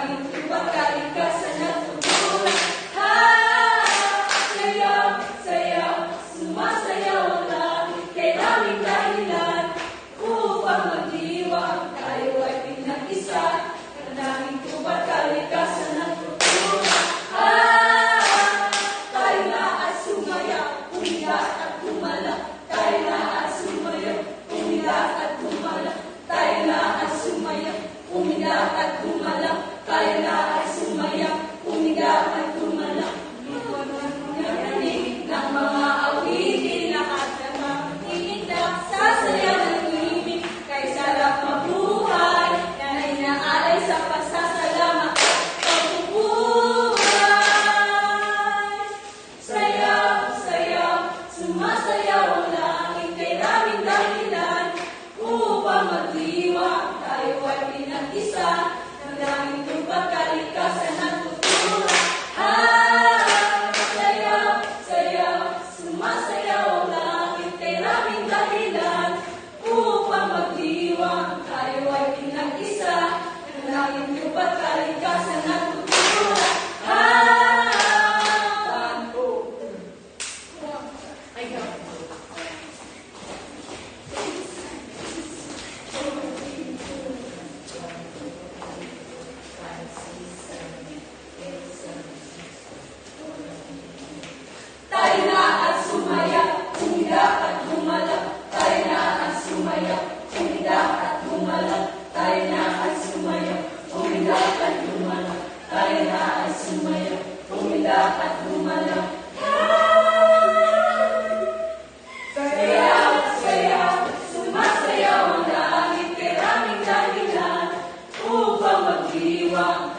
langit lupa kalikasan at tugunan. Sayaw, sayaw, sumasayaw ang langit, kay daming dahilan upang magdiwang. Tayo ay pinag-isa, ang langit lupa kalikasan at tugunan. Tayo na at sumayaw, umiyak at gumala. Tayo na at sumayaw, umiyak at gumala. Tayo na at sumayaw, umiyak at gumala. Tayo na at sumayaw, umiyak at gumala. Narinig ng mga awitin, lahat ng makikinig na sasayaw ng ibig. Kay sarap mabuhay, yan ay naalay sa pasasalamat at pagbubuhay. Sayaw, sayaw, sumasayaw ang langit, kay daming dahilan upang magdiwang. Tayo ay pinag-isa, ng langit lupa kalikasan at tugunan. Sayaw, sayaw, sumasayaw ang langit, kay daming dahilan upang magdiwang. Tayo ay pinag-isa, ng langit lupa kalikasan at tugunan. Tayo na at sumayaw, umiyak at gumala. Tayo na at sumayaw, umiyak at gumala. Tayo na at sumayaw, umiyak at gumala. Tayo na at sumayaw, umiyak at gumala. Sayaw, sayaw, sumasayaw ang langit, kay daming dahilan upang magdiwang.